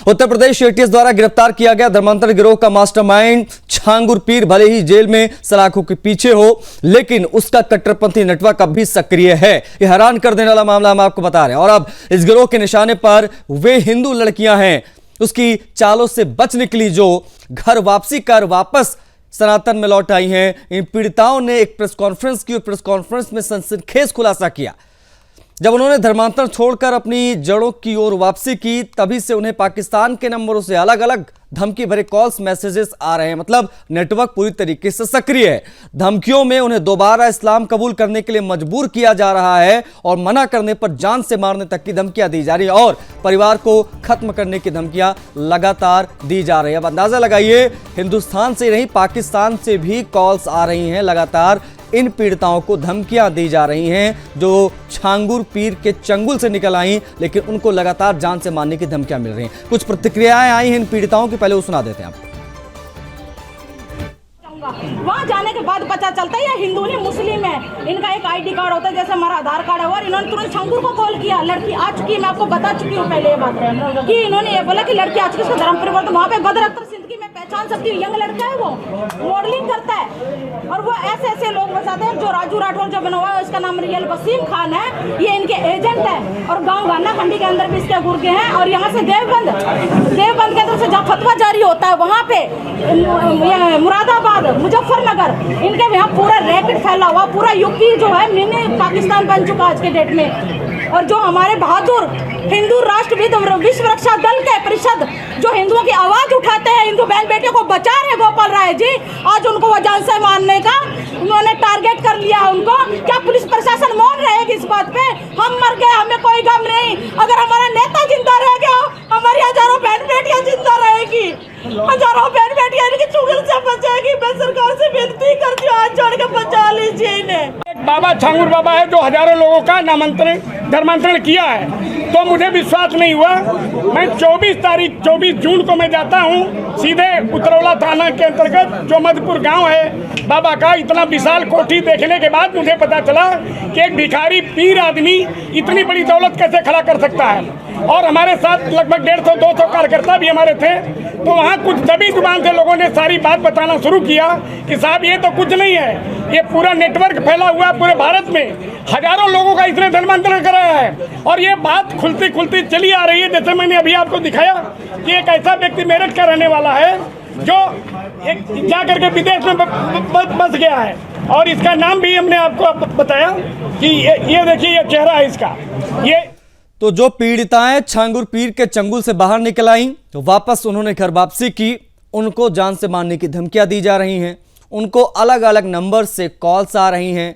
Uttar Pradesh ATS द्वारा गिरफ्तार किया गया धर्मांतरण गिरोह का मास्टरमाइंड छांगुर पीर भले ही जेल में सलाखों के पीछे हो, लेकिन उसका कट्टरपंथी नेटवर्क अब भी सक्रिय है। यह हैरान कर देने वाला मामला हम आपको बता रहे हैं। और अब इस गिरोह के निशाने पर वे हिंदू लड़कियां हैं, उसकी चालों से बच निकली जो घर वापसी कर वापस सनातन में लौट आई हैं। इन पीड़िताओं ने एक प्रेस कॉन्फ्रेंस की और प्रेस कॉन्फ्रेंस में सनसनीखेज खुलासा किया। जब उन्होंने धर्मांतरण छोड़कर अपनी जड़ों की ओर वापसी की, तभी से उन्हें पाकिस्तान के नंबरों से अलग अलग धमकी भरे कॉल्स मैसेजेस आ रहे हैं। मतलब नेटवर्क पूरी तरीके से सक्रिय है। धमकियों में उन्हें दोबारा इस्लाम कबूल करने के लिए मजबूर किया जा रहा है और मना करने पर जान से मारने तक की धमकियां दी जा रही है और परिवार को खत्म करने की धमकियां लगातार दी जा रही है। अब अंदाजा लगाइए, हिंदुस्तान से नहीं पाकिस्तान से भी कॉल्स आ रही हैं। लगातार इन पीड़िताओं को धमकियां दी जा रही हैं जो छांगुर पीर के चंगुल से निकल आई, लेकिन उनको लगातार जान से मारने की धमकियां मिल रही हैं। कुछ प्रतिक्रियाएं आई हैं इन पीड़िताओं की, पहले वो सुना देते हैं आपको। वहाँ जाने के बाद पता चलता है ये हिंदू नहीं मुस्लिम है। इनका एक आईडी कार्ड होता है, जैसे हमारा आधार कार्ड है, और इन्होंने तुरंत छंगुर को कॉल किया। लड़की आ चुकी है, मैं आपको बता चुकी हूँ पहले ये बात कि इन्होंने ये बोला कि लड़की आ चुकी है, उसका धर्म परिवर्तन। वहाँ पे बदर अख्तर सिद्दीकी मैं पहचान सकती हूँ, यंग लड़का है, वो मॉडलिंग करता है और वो ऐसे ऐसे लोग बचाते हैं। जो राजू राठौर जो बना हुआ है, उसका नाम रियल वसीम खान है, ये इनके एजेंट है। और गाँव गाना खंडी के अंदर भी इसके गुर्गे हैं। और यहाँ से देवबंद के अंदर से जहाँ फतवा जारी होता है, वहाँ पे मुरादाबाद, मुजफ्फरनगर, इनके यहाँ पूरा रैकेट फैला हुआ। पूरा यूपी जो है मिनी पाकिस्तान बन चुका आज के डेट में। और जो हमारे बहादुर हिंदू राष्ट्रविद विश्व रक्षा दल के परिषद जो हिंदुओं की आवाज उठाते हैं, हिंदू बहन बेटियों को बचा रहे गोपाल राय जी, आज उनको वो जान से मारने का उन्होंने टारगेट कर लिया। उनको क्या पुलिस प्रशासन मौन रहेगी इस बात पे? हम मर गए, हमें कोई गम नहीं। अगर हमारा नेता जिंदा रह गया, हमारी हजारों बहन बेटियां जिंदा रहेगी, हजारों बहन बेटियां इनकी चुगल से बचेगी। मैं सरकार से विनती करती हूँ, हाथ जोड़ के बचा लीजिए इन्हें। बाबा छांगुर बाबा है जो हजारों लोगों का धर्मांतरण किया है, तो मुझे विश्वास नहीं हुआ। मैं 24 जून को मैं जाता हूँ सीधे उतरौला थाना के अंतर्गत जो मधुपुर गांव है। बाबा का इतना विशाल कोठी देखने के बाद मुझे पता चला कि एक भिखारी पीर आदमी इतनी बड़ी दौलत कैसे खड़ा कर सकता है। और हमारे साथ लगभग 150-200 कार्यकर्ता भी हमारे थे। तो वहाँ कुछ दबी जुबान से लोगों ने सारी बात बताना शुरू किया कि साहब ये तो कुछ नहीं है, ये पूरा नेटवर्क फैला हुआ है पूरे भारत में, हजारों लोगों का इसने धर्मांतरण कराया है। और ये बात खुलती खुलती चली आ रही है। जैसे मैंने अभी आपको दिखाया कि एक ऐसा व्यक्ति मेरठ का रहने वाला है जो एक जाकर के विदेश में बस गया है, और इसका नाम भी हमने आपको बताया कि ये देखिए ये चेहरा है इसका। ये तो जो पीड़िताएं छांगुर पीर के चंगुल से बाहर निकल आईं, तो वापस उन्होंने घर वापसी की, उनको जान से मारने की धमकियां दी जा रही हैं, उनको अलग अलग नंबर से कॉल्स आ रही हैं।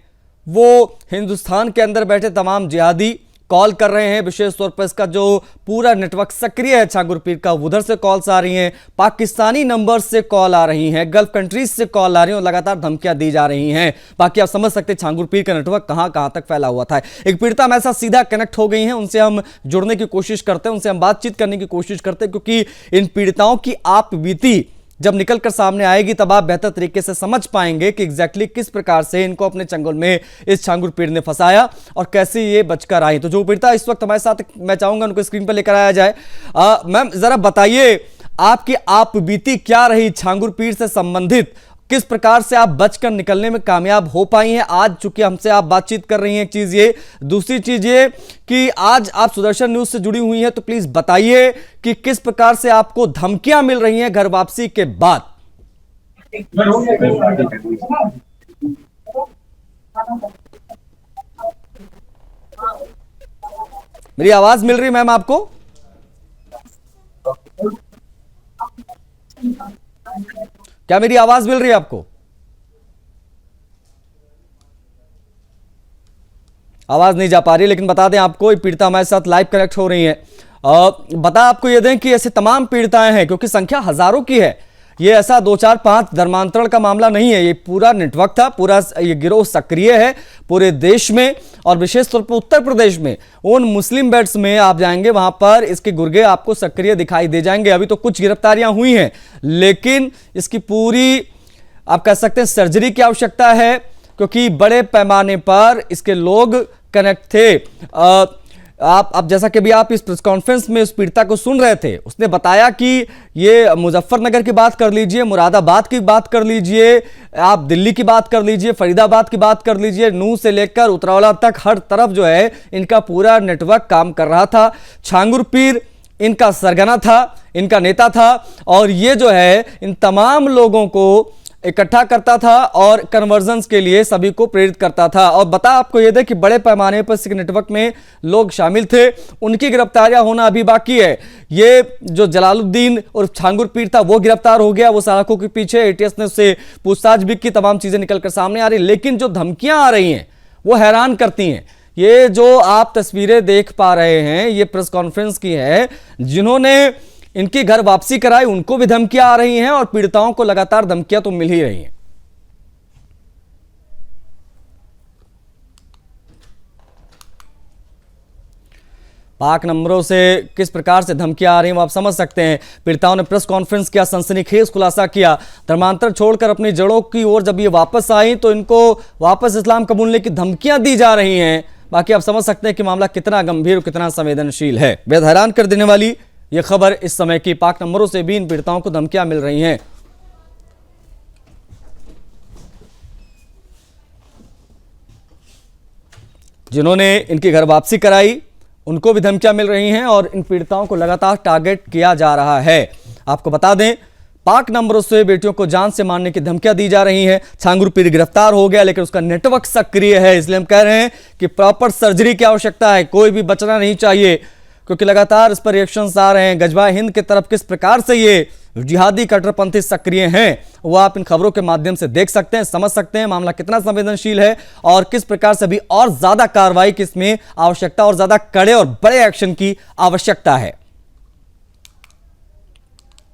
वो हिंदुस्तान के अंदर बैठे तमाम जिहादी कॉल कर रहे हैं। विशेष तौर पर इसका जो पूरा नेटवर्क सक्रिय है छांगुर पीर का, उधर से कॉल्स आ रही हैं, पाकिस्तानी नंबर से कॉल आ रही हैं, गल्फ कंट्रीज से कॉल आ रही हैं और लगातार धमकियां दी जा रही हैं। बाकी आप समझ सकते हैं छांगुर पीर का नेटवर्क कहां कहां तक फैला हुआ था। एक पीड़िता हमारे साथ सीधा कनेक्ट हो गई हैं, उनसे हम जुड़ने की कोशिश करते हैं, उनसे हम बातचीत करने की कोशिश करते हैं, क्योंकि इन पीड़िताओं की आप बीती जब निकलकर सामने आएगी तब आप बेहतर तरीके से समझ पाएंगे कि एग्जैक्टली किस प्रकार से इनको अपने चंगुल में इस छांगुर पीर ने फंसाया और कैसे ये बचकर आई। तो जो पीड़िता इस वक्त हमारे साथ, मैं चाहूंगा उनको स्क्रीन पर लेकर आया जाए। मैम जरा बताइए आपकी आप बीती क्या रही छांगुर पीर से संबंधित, किस प्रकार से आप बचकर निकलने में कामयाब हो पाई हैं? आज चूंकि हमसे आप बातचीत कर रही हैं, एक चीज ये, दूसरी चीज ये कि आज आप सुदर्शन न्यूज से जुड़ी हुई हैं, तो प्लीज बताइए कि किस प्रकार से आपको धमकियां मिल रही हैं घर वापसी के बाद। मेरी आवाज मिल रही मैम आपको? क्या मेरी आवाज मिल रही है आपको? आवाज नहीं जा पा रही, लेकिन बता दें आपको, पीड़िता हमारे साथ लाइव कनेक्ट हो रही है। बता आपको ये दें कि ऐसे तमाम पीड़िताएं हैं, क्योंकि संख्या हजारों की है। ये ऐसा 2, 4, 5 धर्मांतरण का मामला नहीं है, ये पूरा नेटवर्क था, पूरा ये गिरोह सक्रिय है पूरे देश में और विशेष तौर पर उत्तर प्रदेश में। उन मुस्लिम बेल्ट्स में आप जाएंगे, वहां पर इसके गुर्गे आपको सक्रिय दिखाई दे जाएंगे। अभी तो कुछ गिरफ्तारियां हुई हैं, लेकिन इसकी पूरी आप कह सकते हैं सर्जरी की आवश्यकता है, क्योंकि बड़े पैमाने पर इसके लोग कनेक्ट थे। आप अब जैसा कि भी आप इस प्रेस कॉन्फ्रेंस में उस पीड़िता को सुन रहे थे, उसने बताया कि ये मुजफ्फरनगर की बात कर लीजिए, मुरादाबाद की बात कर लीजिए, आप दिल्ली की बात कर लीजिए, फरीदाबाद की बात कर लीजिए, नूह से लेकर उतरौला तक हर तरफ जो है इनका पूरा नेटवर्क काम कर रहा था। छांगुर पीर इनका सरगना था, इनका नेता था, और ये जो है इन तमाम लोगों को इकट्ठा करता था और कन्वर्जन्स के लिए सभी को प्रेरित करता था। और बता आपको यह दे कि बड़े पैमाने पर सिख नेटवर्क में लोग शामिल थे, उनकी गिरफ्तारियां होना अभी बाकी है। ये जो जलालुद्दीन और छांगुर पीर था वो गिरफ्तार हो गया, वो सलाखों के पीछे, एटीएस ने उससे पूछताछ भी की, तमाम चीजें निकलकर सामने आ रही। लेकिन जो धमकियां आ रही हैं वो हैरान करती हैं। ये जो आप तस्वीरें देख पा रहे हैं ये प्रेस कॉन्फ्रेंस की है, जिन्होंने इनकी घर वापसी कराई उनको भी धमकियां आ रही हैं और पीड़िताओं को लगातार धमकियां तो मिल ही रही हैं। पाक नंबरों से किस प्रकार से धमकियां आ रही हैं वो आप समझ सकते हैं। पीड़िताओं ने प्रेस कॉन्फ्रेंस किया, सनसनीखेज खुलासा किया। धर्मांतर छोड़कर अपनी जड़ों की ओर जब ये वापस आई तो इनको वापस इस्लाम कबूलने की धमकियां दी जा रही हैं। बाकी आप समझ सकते हैं कि मामला कितना गंभीर और कितना संवेदनशील है। बेहद हैरान कर देने वाली यह खबर इस समय की, पाक नंबरों से भी इन पीड़िताओं को धमकियां मिल रही हैं। जिन्होंने इनकी घर वापसी कराई उनको भी धमकियां मिल रही हैं और इन पीड़िताओं को लगातार टारगेट किया जा रहा है। आपको बता दें, पाक नंबरों से बेटियों को जान से मारने की धमकियां दी जा रही हैं। छांगुर पीर गिरफ्तार हो गया लेकिन उसका नेटवर्क सक्रिय है, इसलिए हम कह रहे हैं कि प्रॉपर सर्जरी की आवश्यकता है, कोई भी बचना नहीं चाहिए, क्योंकि लगातार इस पर रिएक्शंस आ रहे हैं। गजवाए हिंद की तरफ किस प्रकार से ये जिहादी कट्टरपंथी सक्रिय हैं वो आप इन खबरों के माध्यम से देख सकते हैं, समझ सकते हैं मामला कितना संवेदनशील है और किस प्रकार से भी और ज्यादा कार्रवाई की इसमें आवश्यकता और ज्यादा कड़े और बड़े एक्शन की आवश्यकता है।